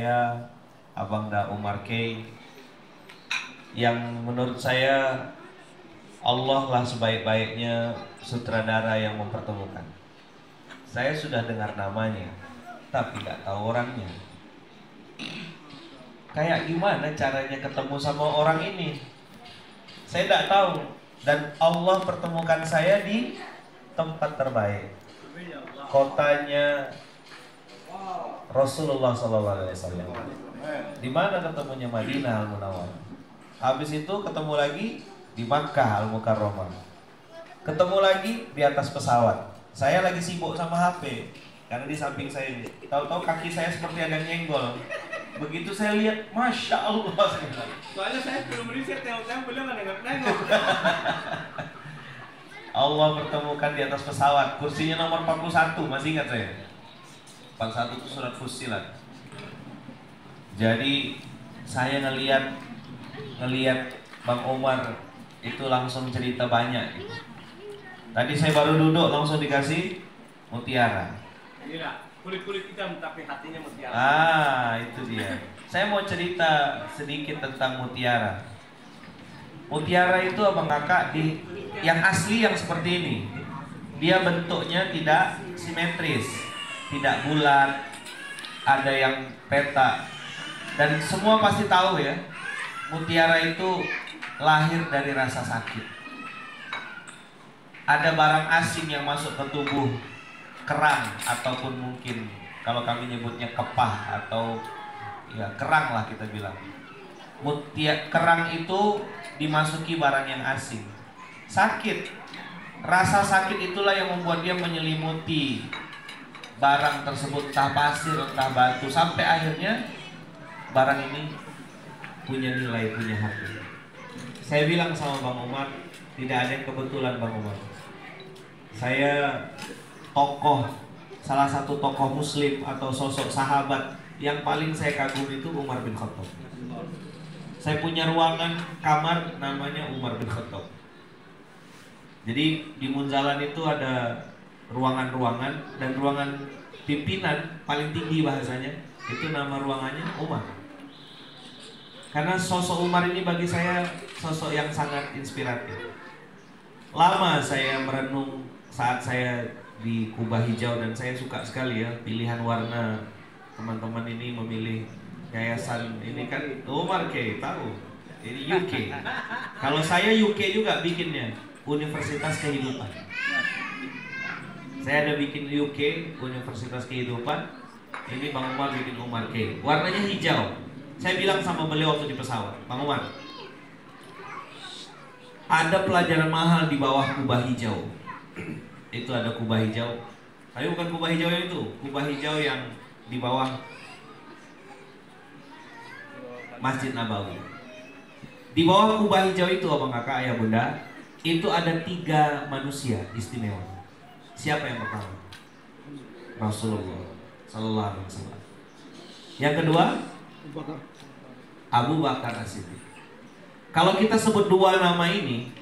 saya Abang Da Umar K, yang menurut saya Allah lah sebaik-baiknya sutradara yang mempertemukan. Saya sudah dengar namanya, tapi nggak tahu orangnya. Kayak gimana caranya ketemu sama orang ini? Saya tidak tahu. Dan Allah pertemukan saya di tempat terbaik, kotanya Rasulullah SAW. Di mana ketemunya? Madinah Al-Munawwarah. Habis itu ketemu lagi di Makkah Al-Mukarramah. Ketemu lagi di atas pesawat. Saya lagi sibuk sama HP karena di samping saya ini. Tahu-tahu kaki saya seperti ada nyenggol. Begitu saya lihat, Masya Allah. Soalnya saya belum riset, tengok-tengok beliau nggak nengok-nengok. Allah pertemukan di atas pesawat. Kursinya nomor 41, masih ingat saya. 41 itu surat Fussilat. Jadi saya ngelihat Bang Omar itu langsung cerita banyak gitu. Tadi saya baru duduk langsung dikasih mutiara. Iya, kulit-kulit hitam tapi hatinya mutiara. Itu dia. Saya mau cerita sedikit tentang mutiara. Mutiara itu abang kakak yang asli yang seperti ini. Dia bentuknya tidak simetris, tidak bulat, ada yang petak. Dan semua pasti tahu ya, mutiara itu lahir dari rasa sakit. Ada barang asing yang masuk ke tubuh, kerang ataupun mungkin kalau kami nyebutnya kepah atau ya kerang lah kita bilang. Kerang itu dimasuki barang yang asing, sakit. Rasa sakit itulah yang membuat dia menyelimuti barang tersebut, entah pasir, entah batu, sampai akhirnya barang ini punya nilai, punya harga. Saya bilang sama Bang Umar, tidak ada yang kebetulan Bang Umar. Saya salah satu tokoh muslim atau sosok sahabat yang paling saya kagum itu Umar bin Khattab. Saya punya ruangan kamar namanya Umar bin Khattab. Jadi di Munzalan itu ada ruangan-ruangan, dan ruangan pimpinan paling tinggi bahasanya itu nama ruangannya Umar. Karena sosok Umar ini bagi saya sosok yang sangat inspiratif. Lama saya merenung saat saya di Kubah Hijau, dan saya suka sekali ya pilihan warna teman-teman ini memilih yayasan ini kan Umar K, tahu ini UK. Kalau saya UK juga bikinnya Universitas Kehidupan. Saya ada bikin UK Universitas Kehidupan. Ini Bang Umar bikin Umar K. Warnanya hijau. Saya bilang sama beliau waktu di pesawat, Bang Umar, ada pelajaran mahal di bawah kubah hijau. Itu ada kubah hijau. Tapi bukan kubah hijau yang itu, kubah hijau yang di bawah Masjid Nabawi. Di bawah kubah hijau itu abang kakak, ayah bunda, itu ada 3 manusia istimewa. Siapa yang pertama? Rasulullah Sallallahu Alaihi Wasallam. Yang kedua, Abu Bakar As-Siddiq. Kalau kita sebut 2 nama ini,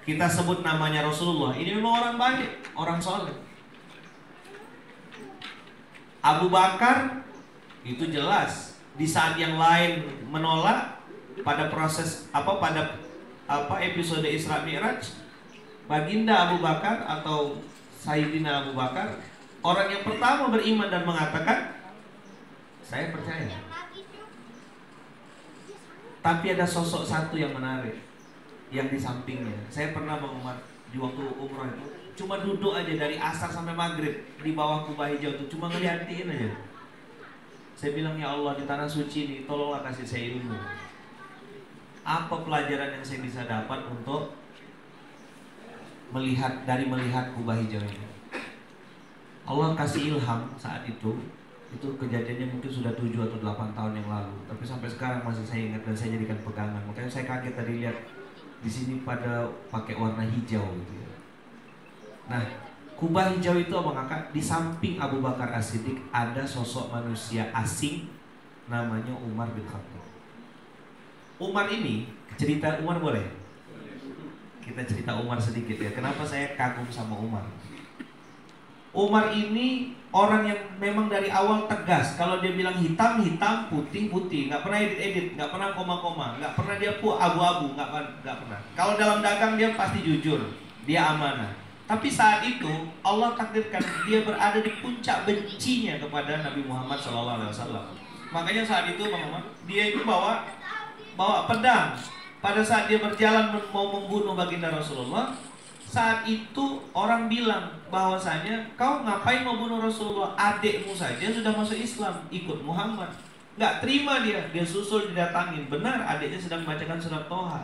kita sebut namanya Rasulullah, ini memang orang baik, orang soleh. Abu Bakar itu jelas di saat yang lain menolak pada proses episode Isra Mi'raj, baginda Abu Bakar atau Sayyidina Abu Bakar orang yang pertama beriman dan mengatakan saya percaya. Tapi ada sosok satu yang menarik yang di sampingnya. Saya pernah mengumat di waktu umroh itu, cuma duduk aja dari asar sampai maghrib di bawah kubah hijau itu, cuma ngeliatin aja. Saya bilang, ya Allah, di tanah suci ini tolonglah kasih saya ilmu. Apa pelajaran yang saya bisa dapat untuk melihat kubah hijau ini? Allah kasih ilham saat itu kejadiannya mungkin sudah 7 atau 8 tahun yang lalu, tapi sampai sekarang masih saya ingat dan saya jadikan pegangan. Makanya saya kaget tadi lihat di sini pada pakai warna hijau gitu ya. Nah, kubah hijau itu abang kakak, di samping Abu Bakar As-Siddiq ada sosok manusia asing namanya Umar bin Khattab. Umar ini, cerita Umar boleh? Kita cerita Umar sedikit ya. Kenapa saya kagum sama Umar? Umar ini orang yang memang dari awal tegas. Kalau dia bilang hitam, hitam, putih, putih. Nggak pernah edit-edit, nggak pernah koma-koma, nggak pernah dia abu-abu, nggak pernah. Kalau dalam dagang dia pasti jujur, dia amanah. Tapi saat itu Allah takdirkan dia berada di puncak bencinya kepada Nabi Muhammad SAW. Makanya saat itu Muhammad dia itu bawa pedang. Pada saat dia berjalan mau membunuh baginda Rasulullah, saat itu orang bilang bahwasanya kau ngapain mau bunuh Rasulullah? Adikmu saja sudah masuk Islam, ikut Muhammad. Nggak terima dia susul didatangin. Benar, adiknya sedang membacakan surat Toha.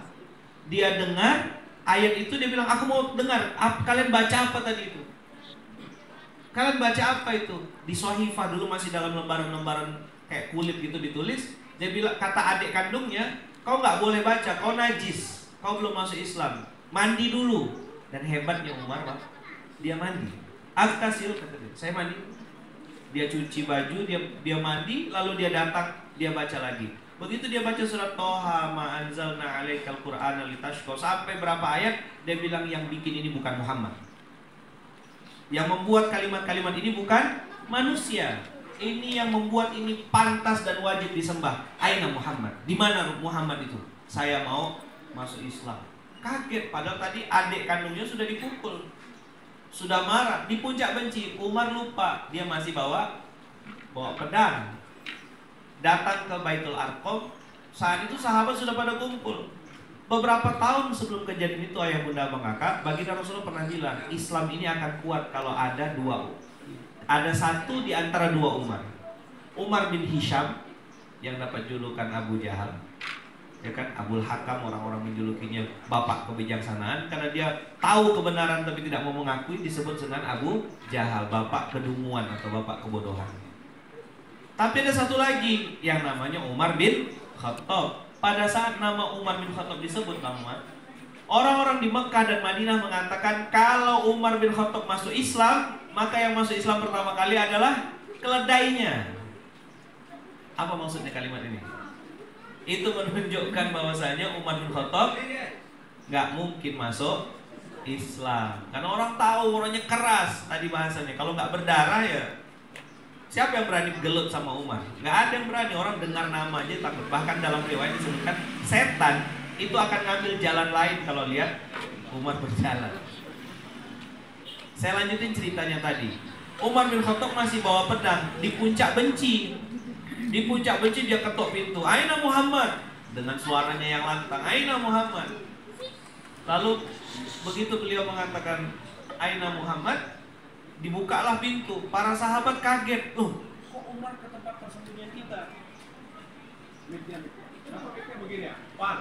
Dia dengar ayat itu, dia bilang, aku mau dengar. Kalian baca apa tadi itu? Kalian baca apa itu? Di Sohifah dulu masih dalam lembaran-lembaran kayak kulit gitu ditulis. Dia bilang, kata adik kandungnya, kau nggak boleh baca, kau najis, kau belum masuk Islam, mandi dulu. Dan hebatnya Umar, Pak, dia mandi. Agtasil, kata dia, saya mandi. Dia cuci baju, dia mandi, lalu dia datang, dia baca lagi. Begitu dia baca surat Toha, ma anzalna 'alaikal Qur'ana litashqa, sampai berapa ayat, dia bilang yang bikin ini bukan Muhammad. Yang membuat kalimat-kalimat ini bukan manusia. Ini yang membuat ini pantas dan wajib disembah. Aina Muhammad? Di mana Muhammad itu? Saya mau masuk Islam. Kaget, padahal tadi adik kandungnya sudah dipukul, sudah marah, di puncak benci. Umar lupa, dia masih bawa pedang. Datang ke Baitul Arqam. Saat itu sahabat sudah pada kumpul. Beberapa tahun sebelum kejadian itu, ayah bunda abang kakak, baginda Rasulullah pernah bilang, Islam ini akan kuat kalau ada satu di antara dua Umar. Umar bin Hisham yang dapat julukan Abu Jahal, ya kan, Abul Hakam, orang-orang menjulukinya bapak kebijaksanaan karena dia tahu kebenaran tapi tidak mau mengakui, disebut dengan Abu Jahal, bapak kedunguan atau bapak kebodohan. Tapi ada satu lagi yang namanya Umar bin Khattab. Pada saat nama Umar bin Khattab disebut, orang-orang di Mekah dan Madinah mengatakan kalau Umar bin Khattab masuk Islam, maka yang masuk Islam pertama kali adalah keledainya. Apa maksudnya kalimat ini? Itu menunjukkan bahwasanya Umar bin Khattab nggak mungkin masuk Islam karena orang tahu orangnya keras. Tadi bahasanya kalau nggak berdarah ya siapa yang berani gelut sama Umar? Nggak ada yang berani. Orang dengar nama aja takut. Bahkan dalam riwayat disebutkan setan itu akan ngambil jalan lain kalau lihat Umar berjalan. Saya lanjutin ceritanya tadi. Umar bin Khattab masih bawa pedang di puncak benci. Di puncak benci dia ketok pintu. Aina Muhammad? Dengan suaranya yang lantang. Aina Muhammad? Lalu begitu beliau mengatakan Aina Muhammad, dibukalah pintu. Para sahabat kaget. Loh, kok Umar ke tempat persembunyian kita? Kenapa kayak begini ya? Pan.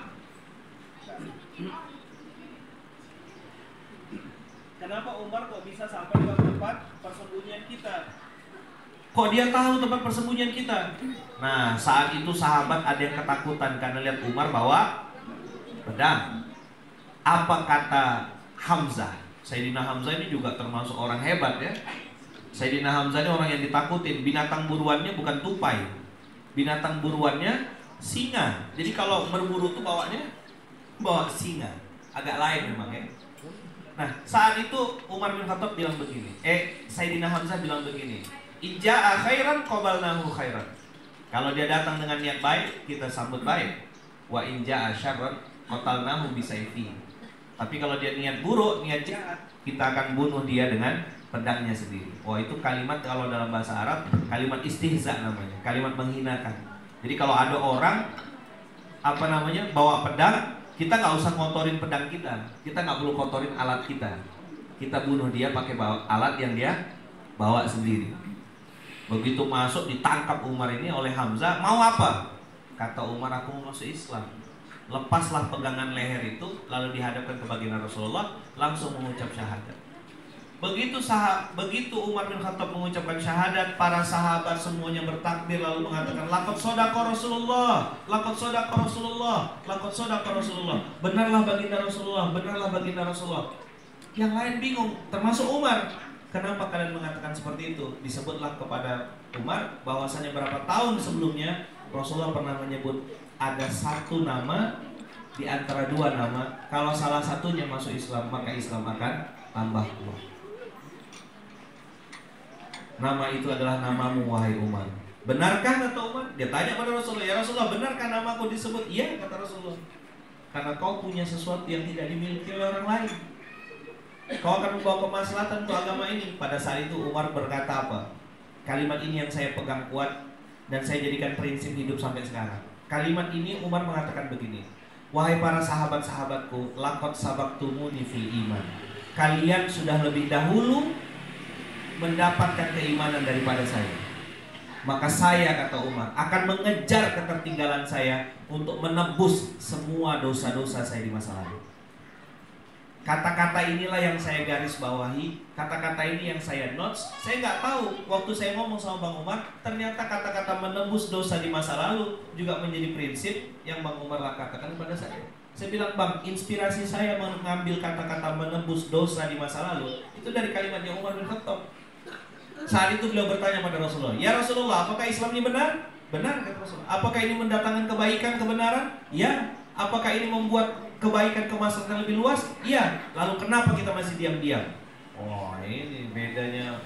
Kenapa Umar kok bisa sampai ke tempat persembunyian kita? Kok dia tahu tempat persembunyian kita? Nah, saat itu sahabat ada yang ketakutan karena lihat Umar bawa pedang. Apa kata Hamzah? Sayyidina Hamzah ini juga termasuk orang hebat ya. Sayyidina Hamzah ini orang yang ditakutin. Binatang buruannya bukan tupai, binatang buruannya singa. Jadi kalau berburu tuh bawa singa. Agak lain memang ya. Nah, saat itu Umar bin Khattab bilang begini. Sayyidina Hamzah bilang begini. Inja'a khairan qabalnahu khairan. Kalau dia datang dengan niat baik, kita sambut baik. Wa inja'a syarran qatalnahu bisayfi. Tapi kalau dia niat buruk, niat jahat, kita akan bunuh dia dengan pedangnya sendiri. Wah, itu kalimat kalau dalam bahasa Arab, kalimat istihza namanya, kalimat menghinakan. Jadi kalau ada orang bawa pedang, kita nggak usah kotorin pedang kita nggak perlu kotorin alat kita bunuh dia pakai alat yang dia bawa sendiri. Begitu masuk ditangkap Umar ini oleh Hamzah, mau apa? Kata Umar, aku mau masuk Islam. Lepaslah pegangan leher itu, lalu dihadapkan ke baginda Rasulullah, langsung mengucap syahadat. Begitu Umar bin Khattab mengucapkan syahadat, para sahabat semuanya bertakbir lalu mengatakan, laqad shadaqa Rasulullah, laqad shadaqa Rasulullah, laqad shadaqa Rasulullah. Benarlah baginda Rasulullah, benarlah baginda Rasulullah. Yang lain bingung, termasuk Umar. Kenapa kalian mengatakan seperti itu? Disebutlah kepada Umar bahwasanya berapa tahun sebelumnya Rasulullah pernah menyebut ada satu nama di antara dua nama, kalau salah satunya masuk Islam maka Islam akan tambah kuat. nama itu adalah namamu wahai Umar. Benarkah kata Umar? Dia tanya pada Rasulullah, ya Rasulullah, benarkah namaku disebut? Iya kata Rasulullah. Karena kau punya sesuatu yang tidak dimiliki oleh orang lain. Kau akan membawa kemaslahatan untuk agama ini. Pada saat itu Umar berkata apa? Kalimat ini yang saya pegang kuat dan saya jadikan prinsip hidup sampai sekarang. Kalimat ini Umar mengatakan begini, wahai para sahabat-sahabatku, laqad sabaqtumuni fil iman. Kalian sudah lebih dahulu mendapatkan keimanan daripada saya. Maka saya, kata Umar, akan mengejar ketertinggalan saya untuk menebus semua dosa-dosa saya di masa lalu. Kata-kata inilah yang saya garis bawahi, kata-kata ini yang saya notes. Saya nggak tahu, waktu saya ngomong sama Bang Umar, ternyata kata-kata menebus dosa di masa lalu juga menjadi prinsip yang Bang Umar katakan kepada saya. Saya bilang, Bang, inspirasi saya mengambil kata-kata menebus dosa di masa lalu itu dari kalimatnya Umar bin Khattab. Saat itu beliau bertanya pada Rasulullah, ya Rasulullah, apakah Islam ini benar? Benar, kata Rasulullah. Apakah ini mendatangkan kebaikan, kebenaran? Ya. Apakah ini membuat kebaikan kemaslahatan lebih luas? Iya. Lalu kenapa kita masih diam-diam? Oh, ini bedanya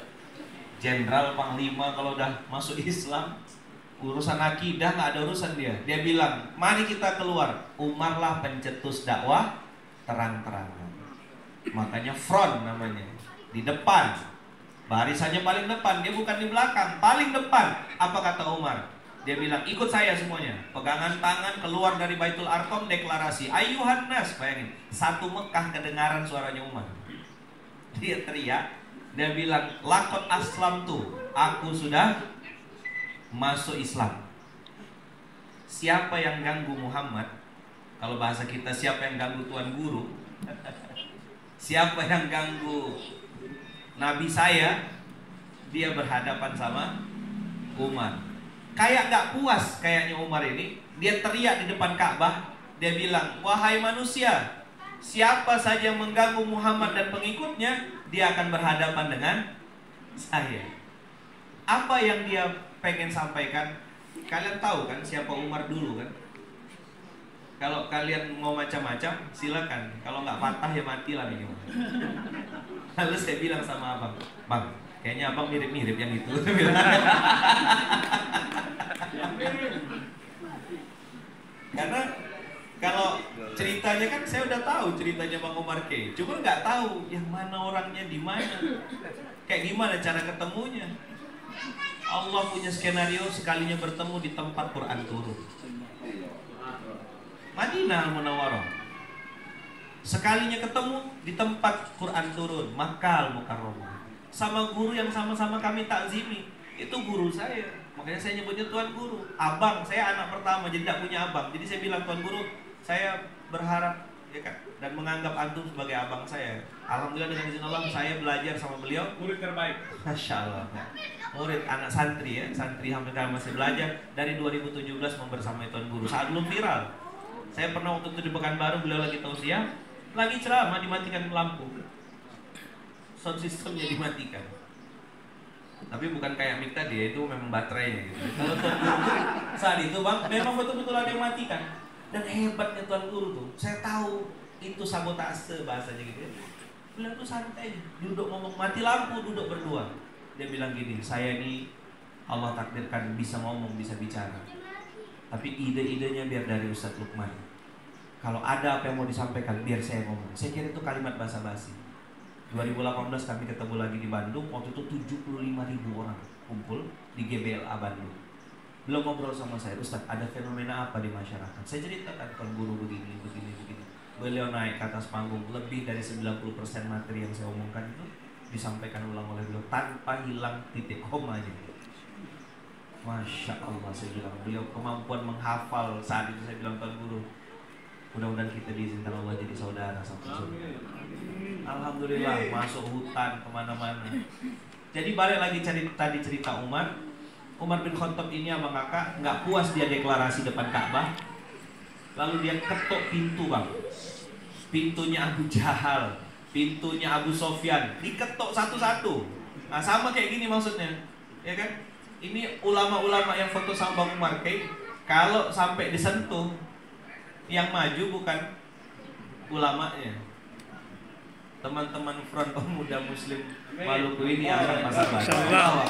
jenderal panglima kalau udah masuk Islam, urusan akidah nggak ada urusan dia. Dia bilang, mari kita keluar. Umarlah pencetus dakwah terang-terangan. Makanya front namanya, di depan. Barisannya paling depan, dia bukan di belakang, paling depan. Apa kata Umar? Dia bilang, ikut saya semuanya. Pegangan tangan keluar dari Baitul Arqam, deklarasi, Ayyuhan nas, bayangin, satu Mekah kedengaran suaranya Umar. Dia teriak, dia bilang, laqad aslamtu, aku sudah masuk Islam. Siapa yang ganggu Muhammad? Kalau bahasa kita, siapa yang ganggu Tuan Guru? Siapa yang ganggu Nabi saya, dia berhadapan sama Umar. Kayak gak puas kayaknya Umar ini. Dia teriak di depan Ka'bah. Dia bilang, wahai manusia, siapa saja yang mengganggu Muhammad dan pengikutnya, dia akan berhadapan dengan saya. Apa yang dia pengen sampaikan? Kalian tahu kan siapa Umar dulu kan? Kalau kalian mau macam-macam, silakan. Kalau nggak patah ya matilah nih. Lalu saya bilang sama abang, bang, kayaknya abang mirip-mirip yang itu. Karena kalau ceritanya kan saya udah tahu ceritanya Bang Umar K. Cuma nggak tahu yang mana orangnya di mana, kayak gimana cara ketemunya. Allah punya skenario sekalinya bertemu di tempat Quran turun. Madinah Munawwarah. Sekalinya ketemu di tempat Quran turun, Makkah Mukarramah. Sama guru yang sama-sama kami takzimi. Itu guru saya. Makanya saya nyebutnya Tuan Guru. Abang, saya anak pertama jadi tidak punya abang. Jadi saya bilang Tuan Guru, saya berharap ya kan, dan menganggap antum sebagai abang saya. Alhamdulillah dengan izin Allah saya belajar sama beliau. Murid terbaik. Masya Allah. Murid anak santri ya, santri hampir masih belajar dari 2017 membersamai Tuan Guru. Saat belum viral. Saya pernah waktu itu di Pekanbaru, beliau lagi tausiah, lagi ceramah dimatikan lampu, sound systemnya dimatikan. Tapi bukan kayak mic tadi, itu memang baterainya gitu. Kalau Tuan Guru saat itu bang, memang betul-betul ada yang matikan. Dan hebatnya Tuan Guru tuh, saya tahu itu sabotase bahasanya gitu ya. Beliau tuh santai, duduk ngomong, mati lampu, duduk berdua. Dia bilang gini, saya ini Allah takdirkan bisa ngomong, bisa bicara. Tapi ide-idenya biar dari Ustadz Lukman. Kalau ada apa yang mau disampaikan, biar saya ngomong. Saya kira itu kalimat basa-basi. 2018 kami ketemu lagi di Bandung. Waktu itu 75.000 orang kumpul di GBLA Bandung. Belum ngobrol sama saya, Ustadz ada fenomena apa di masyarakat. Saya ceritakan Tuan Guru begini. Beliau naik ke atas panggung. Lebih dari 90% materi yang saya omongkan itu disampaikan ulang oleh beliau tanpa hilang titik komanya. Masya Allah, saya bilang, beliau kemampuan menghafal. Saat itu saya bilang, Tuan Guru, mudah-mudahan kita diizinkan Allah jadi saudara satu surga. Alhamdulillah, masuk hutan kemana-mana. Jadi balik lagi tadi cerita Umar bin Khattab ini abang kakak nggak puas dia deklarasi depan Ka'bah, lalu dia ketuk pintu bang, pintunya Abu Jahal, pintunya Abu Sofyan, diketuk satu-satu. Nah sama kayak gini maksudnya, ya kan? Ini ulama-ulama yang foto sama Bang Umar K, kalau sampai disentuh, yang maju bukan ulamanya, teman-teman Front Pemuda Muslim Amin. Maluku ini akan masuk. Insyaallah.